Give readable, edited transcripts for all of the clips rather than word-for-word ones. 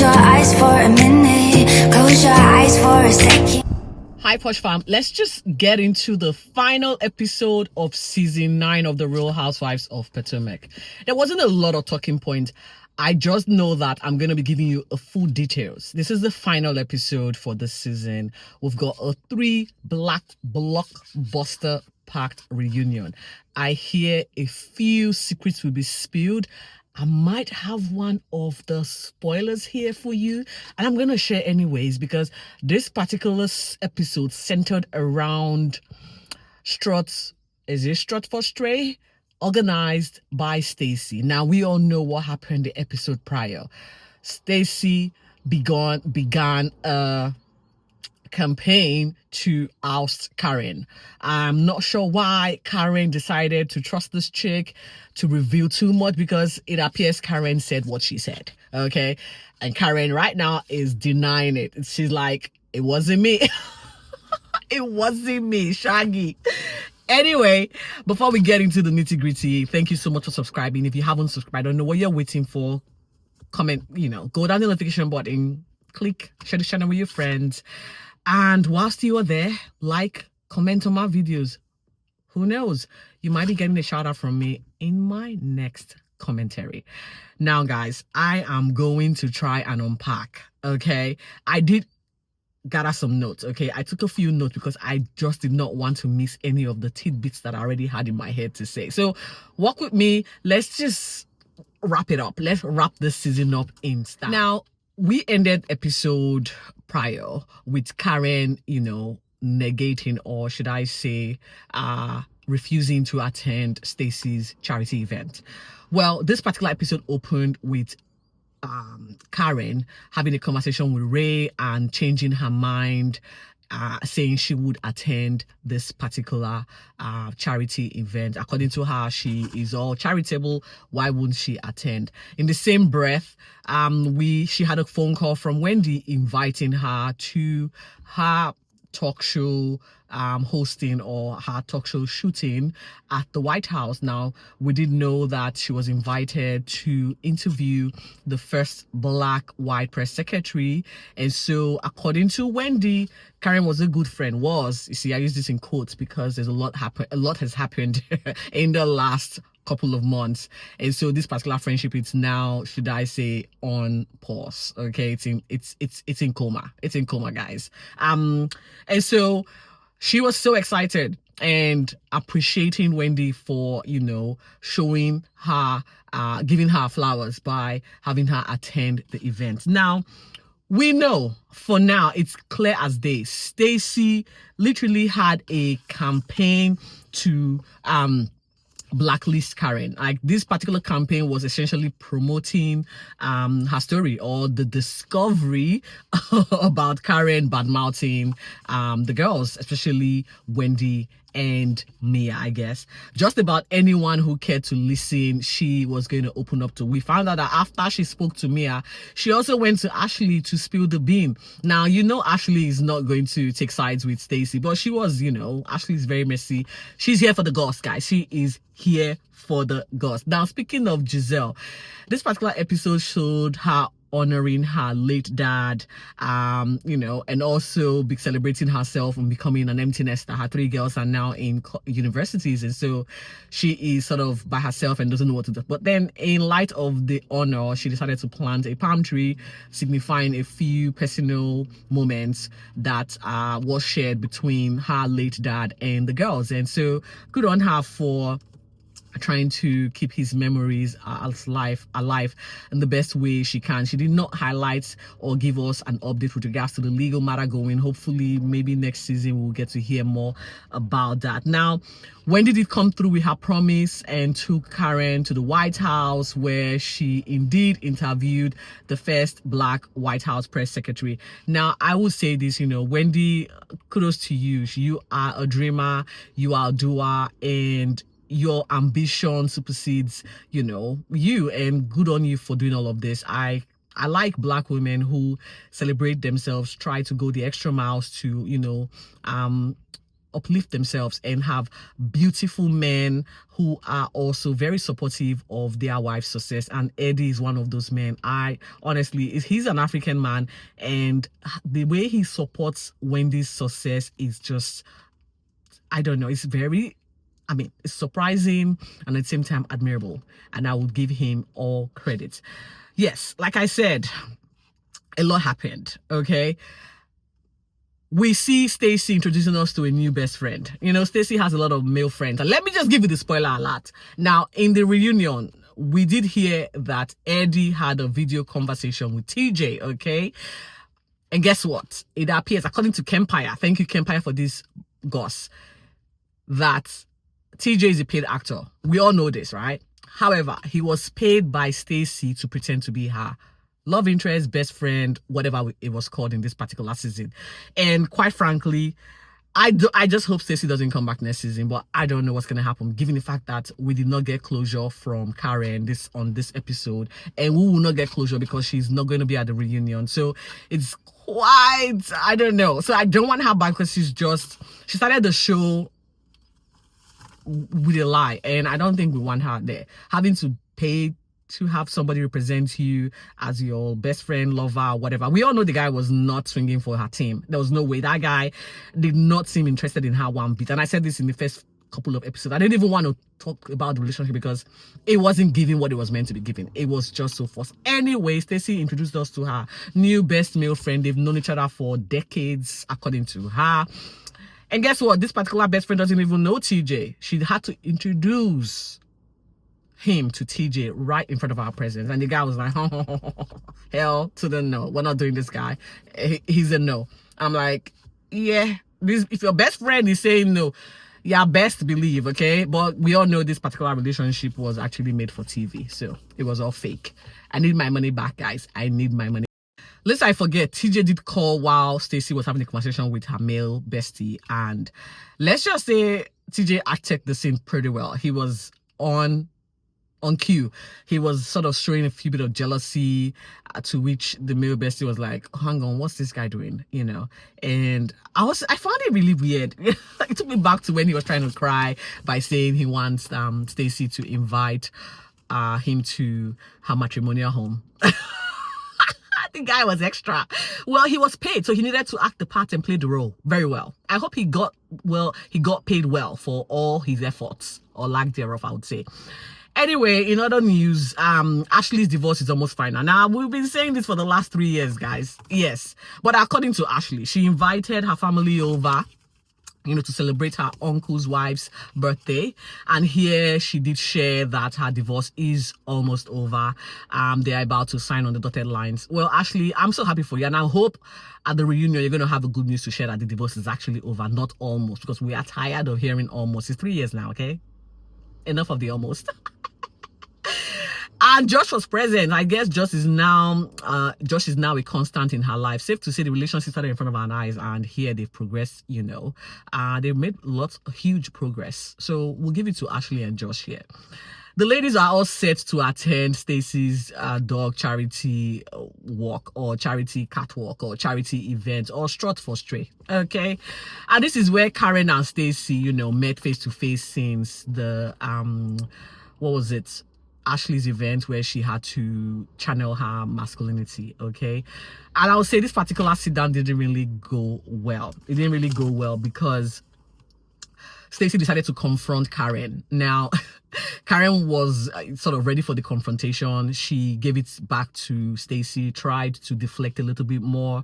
your eyes for a minute. Close your eyes for a second. Hi Posh fam, let's just get into the final episode of season 9 of the Real Housewives of Potomac. There wasn't a lot of talking point. I just know that I'm going to be giving you a full details. This is the final episode for this season. We've got a 3 black blockbuster packed reunion. I hear a few secrets will be spilled. I might have one of the spoilers here for you, and I'm going to share anyways because this particular episode centered around struts. Is it strut for stray? Organized by Stacey. Now, we all know what happened the episode prior. Stacey began a campaign to oust Karen. I'm not sure why Karen decided to trust this chick to reveal too much, because it appears Karen said what she said, okay? And Karen right now is denying it. She's like, it wasn't me. It wasn't me, Shaggy. Anyway, before we get into the nitty-gritty, thank you so much for subscribing. If you haven't subscribed, I don't know what you're waiting for. Comment, go down the notification button, click, share the channel with your friends. And whilst you are there, like, comment on my videos. Who knows? You might be getting a shout out from me in my next commentary. Now, guys, I am going to try and unpack, okay? I did gather some notes, okay? I took a few notes because I just did not want to miss any of the tidbits that I already had in my head to say. So walk with me. Let's just wrap it up. Let's wrap this season up in style. Now, we ended episode prior with Karen, negating, or should I say, refusing to attend Stacey's charity event. Well, this particular episode opened with Karen having a conversation with Ray and changing her mind, saying she would attend this particular charity event. According to her, she is all charitable. Why wouldn't she attend? In the same breath, she had a phone call from Wendy inviting her to her talk show hosting, or her talk show shooting at the White House. Now, we did know that she was invited to interview the first black white press secretary. And so, according to Wendy, Karen was a good friend. You see, I use this in quotes because there's a lot has happened in the last couple of months, and so this particular friendship is now, should I say, on pause. Okay, it's in coma. It's in coma, guys. And so she was so excited and appreciating Wendy for showing her, giving her flowers by having her attend the event. Now, we know for now, it's clear as day, Stacey literally had a campaign to blacklist Karen. Like, this particular campaign was essentially promoting her story, or the discovery about Karen badmouthing the girls, especially Wendy and Mia, I guess. Just about anyone who cared to listen, she was going to open up to. We found out that after she spoke to Mia, she also went to Ashley to spill the bean. Now, Ashley is not going to take sides with Stacey, but she was, Ashley is very messy. She's here for the goss, guys. She is here for the goss. Now, speaking of Giselle, this particular episode showed her honoring her late dad, and also be celebrating herself and becoming an empty nester. Her 3 girls are now in universities, and so she is sort of by herself and doesn't know what to do. But then, in light of the honor, she decided to plant a palm tree, signifying a few personal moments that was shared between her late dad and the girls. And so, good on her for trying to keep his memories alive in the best way she can. She did not highlight or give us an update with regards to the legal matter going. Hopefully, maybe next season we'll get to hear more about that. Now, Wendy did come through with her promise and took Karen to the White House, where she indeed interviewed the first black White House press secretary. Now, I will say this, Wendy, kudos to you. You are a dreamer, you are a doer, and your ambition supersedes, you, and good on you for doing all of this. I like black women who celebrate themselves, try to go the extra miles to, uplift themselves and have beautiful men who are also very supportive of their wife's success. And Eddie is one of those men. I honestly, he's an African man, and the way he supports Wendy's success is just, I don't know, it's very, I mean, it's surprising and at the same time admirable. And I would give him all credit. Yes, like I said, a lot happened, okay? We see Stacey introducing us to a new best friend. You know, Stacey has a lot of male friends. And let me just give you the spoiler alert. Now, in the reunion, we did hear that Eddie had a video conversation with TJ, okay? And guess what? It appears, according to Kempire, thank you, Kempire, for this goss, that TJ is a paid actor. We all know this, right? However, he was paid by Stacey to pretend to be her love interest, best friend, whatever it was called in this particular season. And quite frankly, I just hope Stacey doesn't come back next season, but I don't know what's going to happen, given the fact that we did not get closure from Karen on this episode, and we will not get closure because she's not going to be at the reunion. So it's quite, I don't know. So I don't want her back because she started the show with a lie, and I don't think we want her there. Having to pay to have somebody represent you as your best friend, lover, whatever. We all know the guy was not swinging for her team. There was no way. That guy did not seem interested in her one bit. And I said this in the first couple of episodes. I didn't even want to talk about the relationship because it wasn't giving what it was meant to be giving. It was just so forced. Anyway, Stacey introduced us to her new best male friend. They've known each other for decades, according to her. And guess what? This particular best friend doesn't even know TJ. She had to introduce him to TJ right in front of our presence, and the guy was like, hell to the no, we're not doing this guy. He's a no. I'm like, yeah, if your best friend is saying no, yeah, best believe, okay? But we all know this particular relationship was actually made for TV, so it was all fake. I need my money back, guys. I need my money. Lest I forget, TJ did call while Stacey was having a conversation with her male bestie, and let's just say TJ acted the scene pretty well. He was on cue. He was sort of showing a few bit of jealousy, to which the male bestie was like, hang on, what's this guy doing? You know, and I found it really weird. It took me back to when he was trying to cry by saying he wants Stacey to invite him to her matrimonial home. The guy was extra. Well, he was paid, so he needed to act the part and play the role very well. I hope he got paid well for all his efforts, or lack thereof, I would say. Anyway, in other news, Ashley's divorce is almost final. Now, we've been saying this for the last 3 years, guys. Yes. But according to Ashley, she invited her family over, you know, to celebrate her uncle's wife's birthday. And here she did share that her divorce is almost over. They're about to sign on the dotted lines. Well, Ashley, I'm so happy for you. And I hope at the reunion, you're going to have a good news to share that the divorce is actually over, not almost, because we are tired of hearing almost. It's 3 years now, okay? Enough of the almost. And Josh was present. I guess Josh is now a constant in her life. Safe to say the relationship started in front of our eyes, and here they've progressed, you know. They've made huge progress. So we'll give it to Ashley and Josh here. The ladies are all set to attend Stacey's dog charity walk, or charity catwalk, or charity event, or strut for stray. Okay, and this is where Karen and Stacey, you know, met face to face since the what was it? Ashley's event, where she had to channel her masculinity. Okay, and I would say this particular sit down didn't really go well. It didn't really go well because Stacey decided to confront Karen. Now, Karen was sort of ready for the confrontation. She gave it back to Stacey, tried to deflect a little bit more.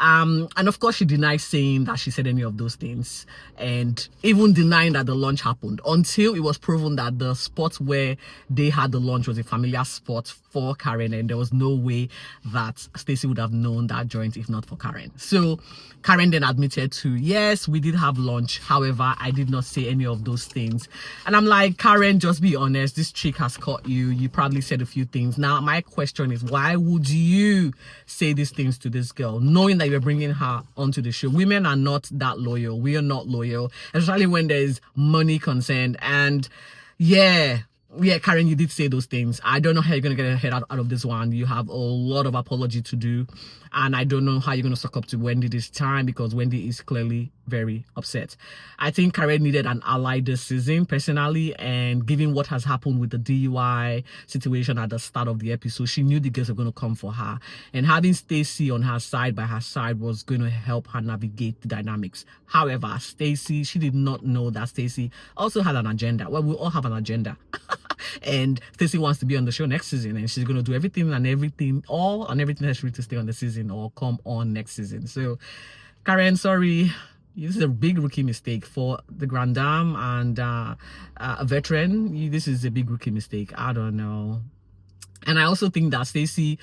And of course, she denied saying that she said any of those things, and even denying that the lunch happened, until it was proven that the spot where they had the lunch was a familiar spot for Karen, and there was no way that Stacey would have known that joint if not for Karen. So Karen then admitted to, yes, we did have lunch. However, I did not say any of those things. And I'm like, Karen, just be honest. This chick has caught you. You probably said a few things. Now, my question is, why would you say these things to this girl, knowing that you're bringing her onto the show? Women are not that loyal. We are not loyal, especially when there's money concerned. And yeah, yeah, Karen, you did say those things. I don't know how you're going to get your head out of this one. You have a lot of apology to do. And I don't know how you're going to suck up to Wendy this time, because Wendy is clearly very upset. I think Karen needed an ally this season, personally. And given what has happened with the DUI situation at the start of the episode, she knew the girls were going to come for her. And having Stacey on her side, by her side, was going to help her navigate the dynamics. However, Stacey, she did not know that Stacey also had an agenda. Well, we all have an agenda. And Stacey wants to be on the show next season, and she's going to do everything necessary to stay on the season or come on next season. So, Karen, sorry, this is a big rookie mistake for the Grand Dame and a veteran. This is a big rookie mistake. I don't know. And I also think that Stacey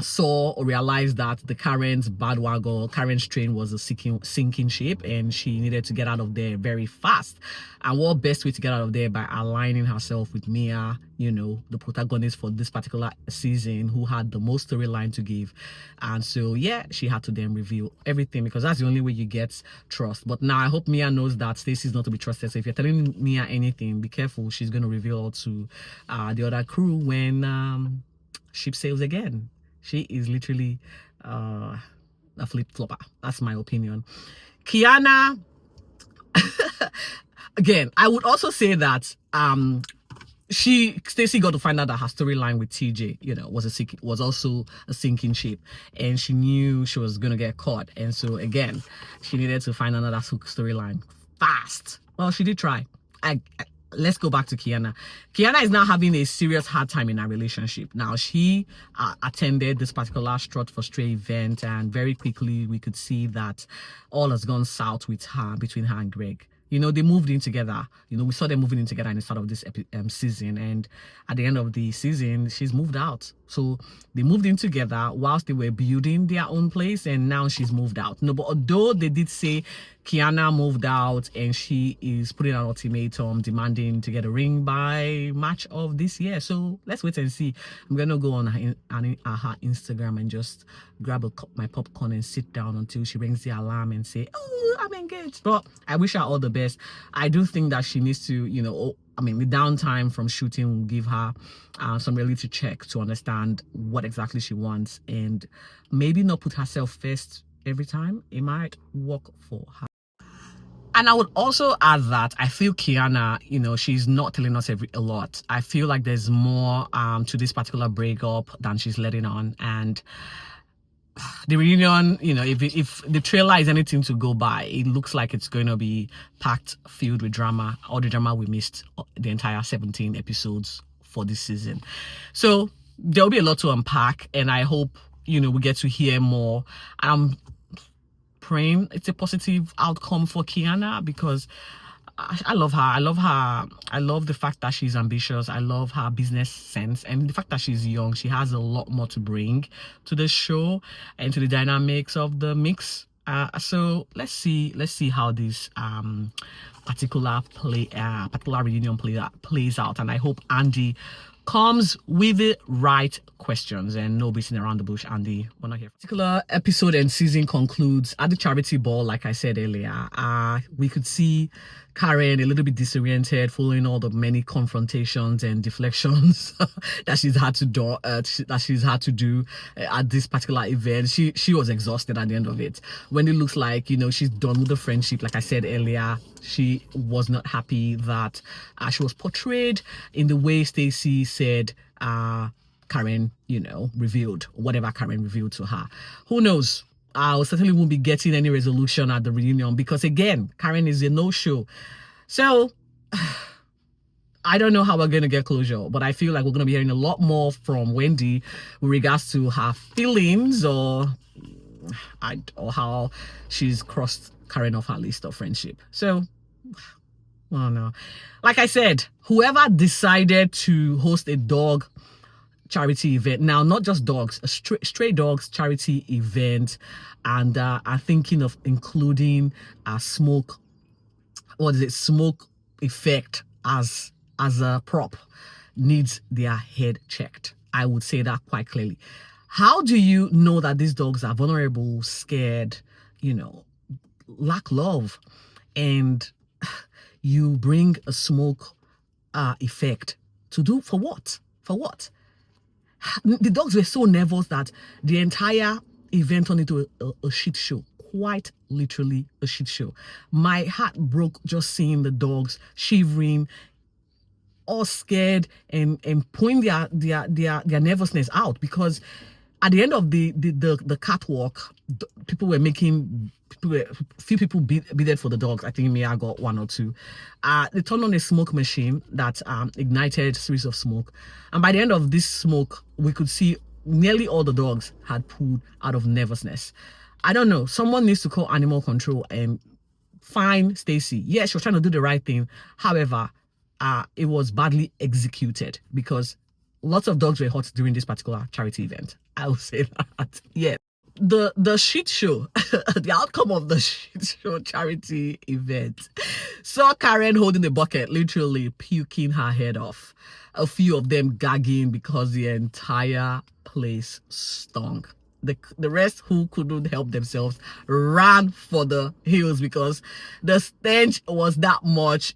saw or realized that the Karen's bandwagon, Karen's train was a sinking ship, and she needed to get out of there very fast. And what best way to get out of there? By aligning herself with Mia, you know, the protagonist for this particular season, who had the most storyline to give. And so, yeah, she had to then reveal everything, because that's the only way you get trust. But now I hope Mia knows that Stacey is not to be trusted. So if you're telling Mia anything, be careful. She's going to reveal to the other crew when ship sails again. She is literally a flip-flopper. That's my opinion. Kiana, again, I would also say that Stacey got to find out that her storyline with TJ, you know, was also a sinking ship, and she knew she was gonna get caught. And so again, she needed to find another storyline fast. Well, she did try. Let's go back to Kiana. Kiana is now having a serious hard time in her relationship. Now, she attended this particular Strut for Stray event, and very quickly we could see that all has gone south with her, between her and Greg. You know, they moved in together. You know, we saw them moving in together in the start of this season. And at the end of the season, she's moved out. So they moved in together whilst they were building their own place. And now she's moved out. No, but although they did say Kiana moved out and she is putting an ultimatum demanding to get a ring by March of this year. So let's wait and see. I'm going to go on her Instagram and just grab my popcorn and sit down until she rings the alarm and say, oh, I'm engaged. But I wish her all the best. I do think that she needs to, you know, I mean, the downtime from shooting will give her some reality check to understand what exactly she wants, and maybe not put herself first every time. It might work for her. And I would also add that I feel Kiana, you know, she's not telling us a lot. I feel like there's more to this particular breakup than she's letting on. And the reunion, you know, if the trailer is anything to go by, it looks like it's going to be packed, filled with drama, all the drama we missed the entire 17 episodes for this season. So there'll be a lot to unpack, and I hope, you know, we get to hear more. I'm praying it's a positive outcome for Kiana, because I love her. I love the fact that she's ambitious. I love her business sense, and the fact that she's young. She has a lot more to bring to the show and to the dynamics of the mix. So let's see how this particular reunion plays out, and I hope Andy comes with the right questions and no beating around the bush. Andy, we're not here. Particular episode and season concludes at the charity ball. Like I said earlier, we could see Karen a little bit disoriented following all the many confrontations and deflections that she's had to do at this particular event. She was exhausted at the end of it. When it looks like, you know, she's done with the friendship, like I said earlier, she was not happy that she was portrayed in the way Stacey said Karen, you know, revealed whatever Karen revealed to her. Who knows? I certainly won't be getting any resolution at the reunion, because again, Karen is a no-show. So I don't know how we're going to get closure, but I feel like we're going to be hearing a lot more from Wendy with regards to her feelings or how she's crossed Karen off her list of friendship. So, oh no. Like I said, whoever decided to host a dog charity event, now not just dogs, a stray dogs charity event, and are thinking of including a smoke effect as a prop, needs their head checked. I would say that quite clearly. How do you know that these dogs are vulnerable, scared, you know, lack love, and you bring a smoke effect To do for what? For what? The dogs were so nervous that the entire event turned into a shit show. Quite literally a shit show. My heart broke just seeing the dogs shivering, all scared, and pouring their nervousness out, because at the end of the catwalk, few people bidded for the dogs. I think me, I got one or two. They turned on a smoke machine that ignited a series of smoke, and by the end of this smoke, we could see nearly all the dogs had pulled out of nervousness. I don't know. Someone needs to call animal control and fine Stacey. Yes, she was trying to do the right thing. However, it was badly executed, because lots of dogs were hurt during this particular charity event. I will say that. Yeah. The shit show, the outcome of the shit show charity event saw Karen holding a bucket, literally puking her head off. A few of them gagging because the entire place stunk. The rest, who couldn't help themselves, ran for the hills because the stench was that much.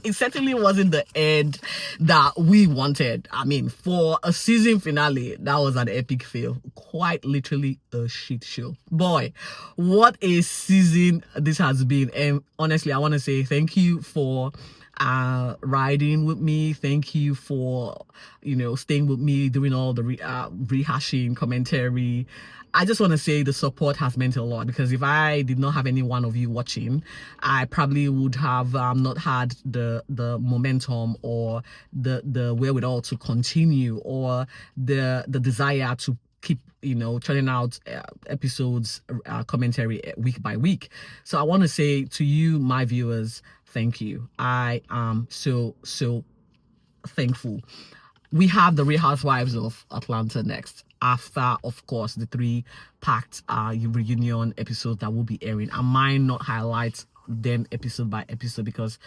It certainly wasn't the end that we wanted. I mean, for a season finale, that was an epic fail. Quite literally a shit show. Boy, what a season this has been. And honestly, I want to say thank you for riding with me. Thank you for, staying with me, doing all the rehashing commentary. I just want to say the support has meant a lot, because if I did not have any one of you watching, I probably would have not had the momentum or the wherewithal to continue, or the desire to keep churning out episodes, commentary week by week. So I want to say to you, my viewers, thank you. I am so thankful. We have the Real Housewives of Atlanta next, after, of course, the 3-packed reunion episodes that will be airing. I might not highlight them episode by episode, because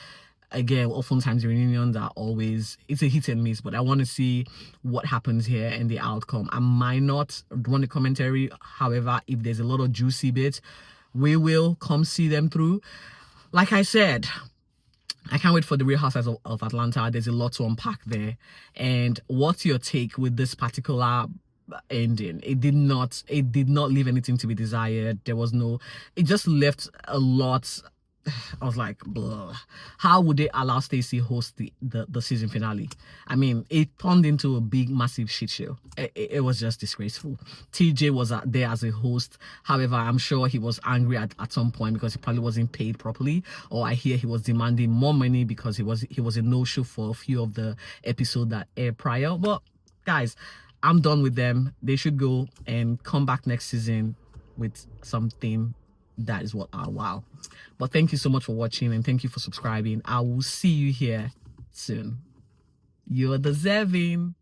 again, oftentimes the reunions are always, it's a hit and miss, but I want to see what happens here and the outcome. I might not run a commentary. However, if there's a lot of juicy bits, we will come see them through. Like I said, I can't wait for the Real Housewives of Atlanta. There's a lot to unpack there. And what's your take with this particular ending? It did not leave anything to be desired. It just left a lot. I was like, blah. How would they allow Stacey host the season finale? I mean, it turned into a big, massive shit show. It was just disgraceful. TJ was there as a host. However, I'm sure he was angry at some point, because he probably wasn't paid properly, or I hear he was demanding more money because he was a no-show for a few of the episodes that aired prior. But guys, I'm done with them. They should go and come back next season with something that is what wow. But thank you so much for watching, and thank you for subscribing. I will see you here soon. You're deserving.